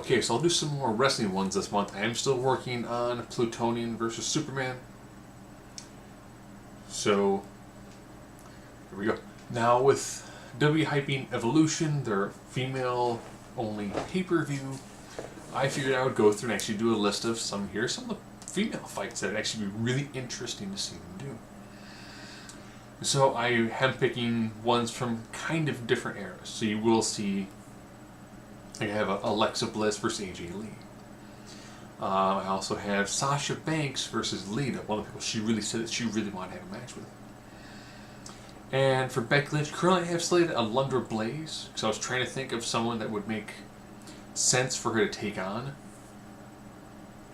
Okay, so I'll do some more wrestling ones this month. I am still working on Plutonian versus Superman. So, here we go. Now with WWE hyping Evolution, their female-only pay-per-view, I figured I would go through and actually do a list of some of the female fights that would actually be really interesting to see them do. So I am picking ones from kind of different eras. So you will see, I have Alexa Bliss versus AJ Lee. I also have Sasha Banks versus Lita, one of the people she really said that she really wanted to have a match with. And for Becky Lynch, currently I have slated Alundra Blaze, because I was trying to think of someone that would make sense for her to take on.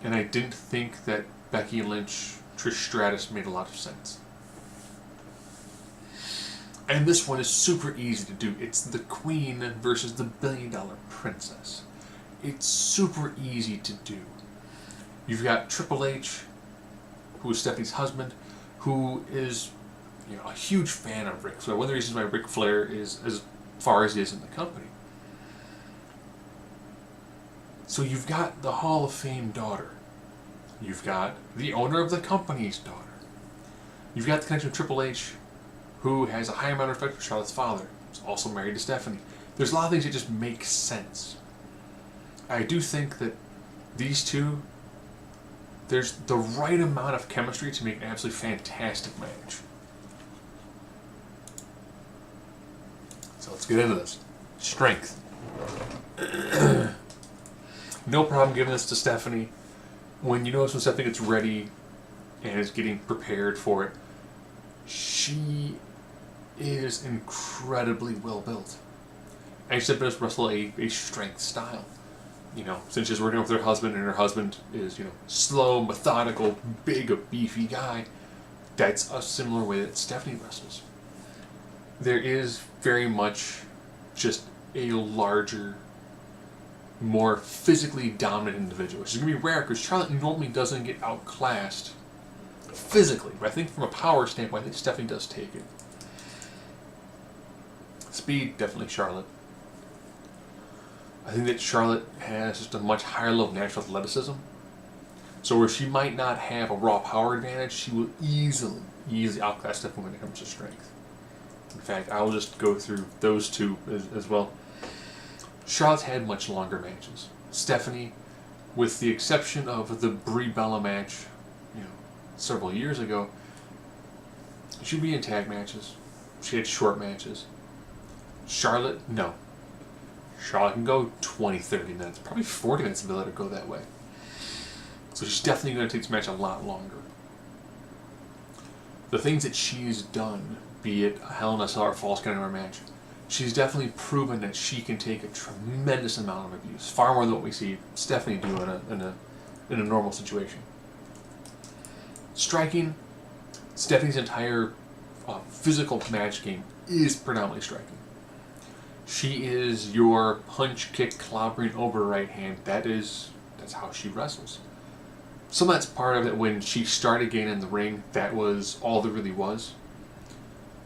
And I didn't think that Becky Lynch, Trish Stratus made a lot of sense. And this one is super easy to do. It's the Queen versus the $1 Billion Princess. It's super easy to do. You've got Triple H, who is Stephanie's husband, who is a huge fan of Ric Flair. One of the reasons why Ric Flair is as far as he is in the company. So you've got the Hall of Fame daughter. You've got the owner of the company's daughter. You've got the connection with Triple H, who has a high amount of respect for Charlotte's father. He's also married to Stephanie. There's a lot of things that just make sense. I do think that these two, there's the right amount of chemistry to make an absolutely fantastic match. So let's get into this. Strength. No problem giving this to Stephanie. When you notice when Stephanie gets ready and is getting prepared for it, she is incredibly well built. And she's been to wrestle a strength style. Since she's working with her husband, and her husband is, slow, methodical, big, a beefy guy, that's a similar way that Stephanie wrestles. There is very much just a larger, more physically dominant individual, which is going to be rare because Charlotte normally doesn't get outclassed physically, but I think from a power standpoint, I think Stephanie does take it. Speed, definitely Charlotte. I think that Charlotte has just a much higher level of natural athleticism. So where she might not have a raw power advantage, she will easily outclass Stephanie when it comes to strength. In fact, I'll just go through those two as well. Charlotte's had much longer matches. Stephanie, with the exception of the Brie Bella match, several years ago, she'd be in tag matches. She had short matches. Charlotte, no. Charlotte can go 20, 30 minutes, probably 40 minutes if they let her go that way. So she's definitely going to take this match a lot longer. The things that she's done, be it a Hell in a Cell or Falls Count Anywhere match, she's definitely proven that she can take a tremendous amount of abuse, far more than what we see Stephanie do in a normal situation. Striking, Stephanie's entire physical match game is predominantly striking. She is your punch, kick, clobbering over right hand. That's how she wrestles. Some of that's part of it. When she started getting in the ring, that was all there really was.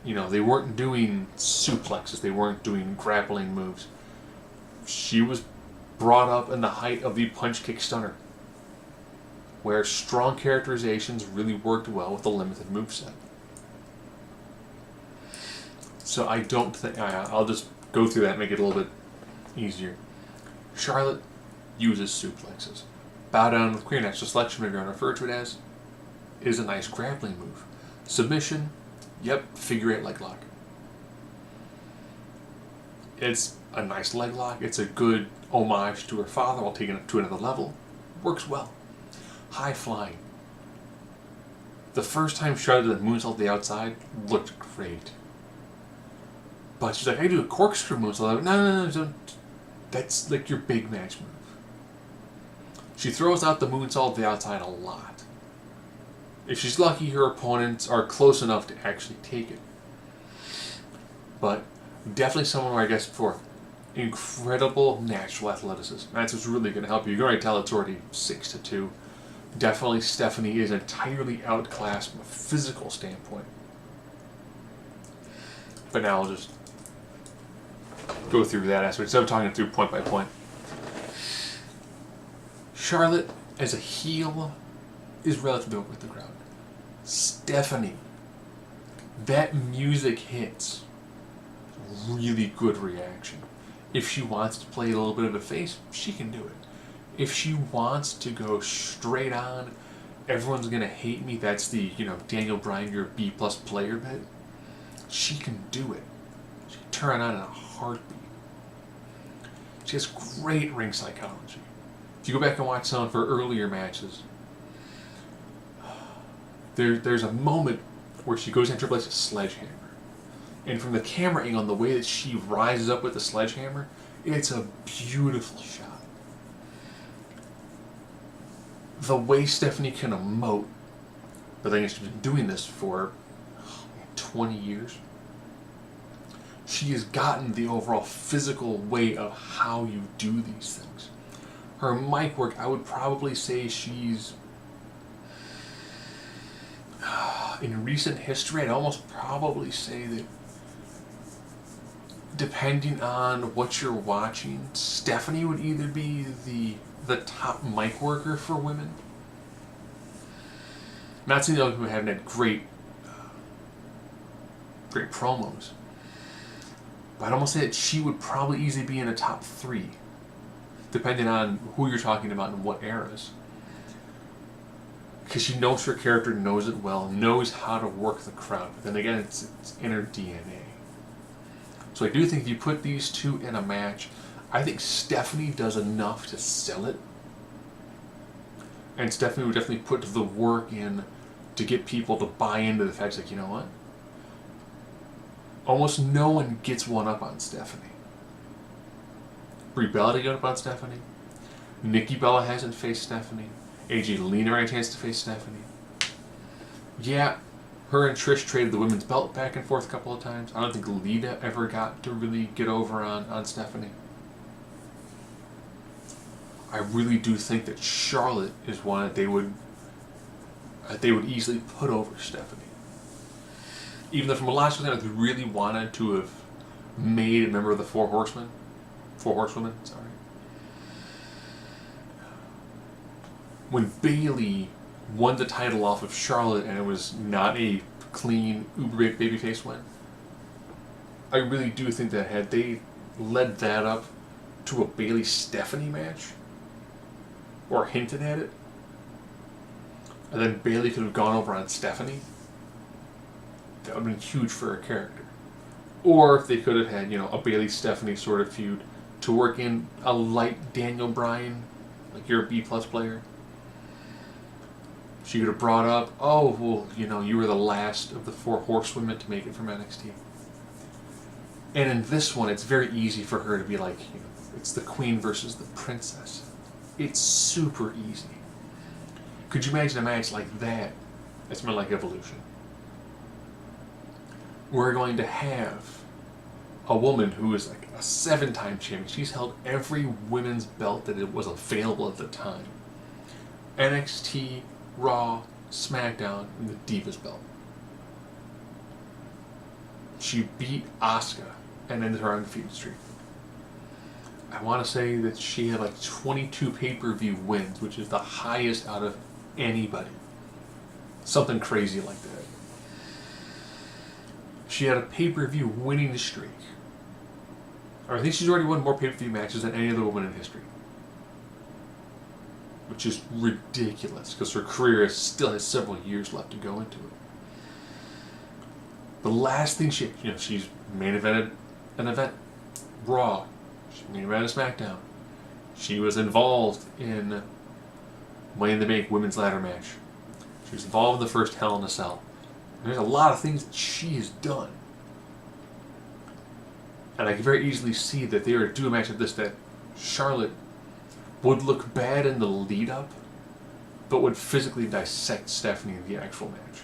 They weren't doing suplexes. They weren't doing grappling moves. She was brought up in the height of the punch, kick, stunner, where strong characterizations really worked well with a limited moveset. So I don't think... I'll just go through that and make it a little bit easier. Charlotte uses suplexes. Bow down with queer natural selection, whatever you want to refer to it as, is a nice grappling move. Submission, yep, figure eight leg lock. It's a nice leg lock. It's a good homage to her father while taking it to another level. Works well. High flying. The first time Charlotte did the moonsault to the outside looked great. But she's like, I do a corkscrew moonsault. No, don't. That's like your big match move. She throws out the moonsault to the outside a lot. If she's lucky, her opponents are close enough to actually take it. But definitely someone where I guess for incredible natural athleticism. That's what's really going to help you. You can already tell it's already 6-2. Definitely Stephanie is entirely outclassed from a physical standpoint. But now I'll just go through that aspect instead of talking through point by point. Charlotte, as a heel, is relatively over with the crowd. Stephanie, that music hits. Really good reaction. If she wants to play a little bit of a face, she can do it. If she wants to go straight on, everyone's gonna hate me, that's the, Daniel Bryan, you're a B plus player bit, she can do it. She can turn on in a heartbeat. She has great ring psychology. If you go back and watch some of her earlier matches, there's a moment where she goes into place a sledgehammer. And from the camera angle, the way that she rises up with the sledgehammer, it's a beautiful shot. The way Stephanie can emote, but I think she's been doing this for 20 years. She has gotten the overall physical way of how you do these things. Her mic work, I would probably say she's, in recent history, I'd almost probably say that depending on what you're watching, Stephanie would either be the top mic worker for women. Not saying the other women haven't had great promos, but I'd almost say that she would probably easily be in the top 3, depending on who you're talking about and what eras. Because she knows her character, knows it well, knows how to work the crowd. But then again, it's in her DNA. So I do think if you put these two in a match, I think Stephanie does enough to sell it. And Stephanie would definitely put the work in to get people to buy into the fact that, you know what? Almost no one gets one up on Stephanie. Brie Bella got up on Stephanie. Nikki Bella hasn't faced Stephanie. AJ Lee never had a chance to face Stephanie. Yeah, her and Trish traded the women's belt back and forth a couple of times. I don't think Lita ever got to really get over on Stephanie. I really do think that Charlotte is one that they would easily put over Stephanie. Even though from a logical standpoint, they really wanted to have made a member of the Four Horsewomen, sorry. When Bayley won the title off of Charlotte and it was not a clean uber babyface win, I really do think that had they led that up to a Bayley-Stephanie match, or hinted at it, and then Bayley could have gone over on Stephanie, that would have been huge for her character. Or if they could have had, a Bayley-Stephanie sort of feud to work in a light Daniel Bryan, like you're a B-plus player. She could have brought up, oh, well, you were the last of the Four Horsewomen to make it from NXT. And in this one, it's very easy for her to be like, it's the queen versus the princess. It's super easy. Could you imagine a match like that? It's more like Evolution. We're going to have a woman who is like a 7-time champion. She's held every women's belt that it was available at the time. NXT, Raw, SmackDown, and the Divas belt. She beat Asuka and ended her undefeated streak. I want to say that she had like 22 pay-per-view wins, which is the highest out of anybody. Something crazy like that. She had a pay-per-view winning streak. I think she's already won more pay-per-view matches than any other woman in history. Which is ridiculous, because her career still has several years left to go into it. The last thing she's main evented an event, Raw. She main evented SmackDown. She was involved in Money in the Bank women's ladder match. She was involved in the first Hell in a Cell. There's a lot of things that she has done. And I can very easily see that they were to do a match like this, that Charlotte would look bad in the lead-up, but would physically dissect Stephanie in the actual match.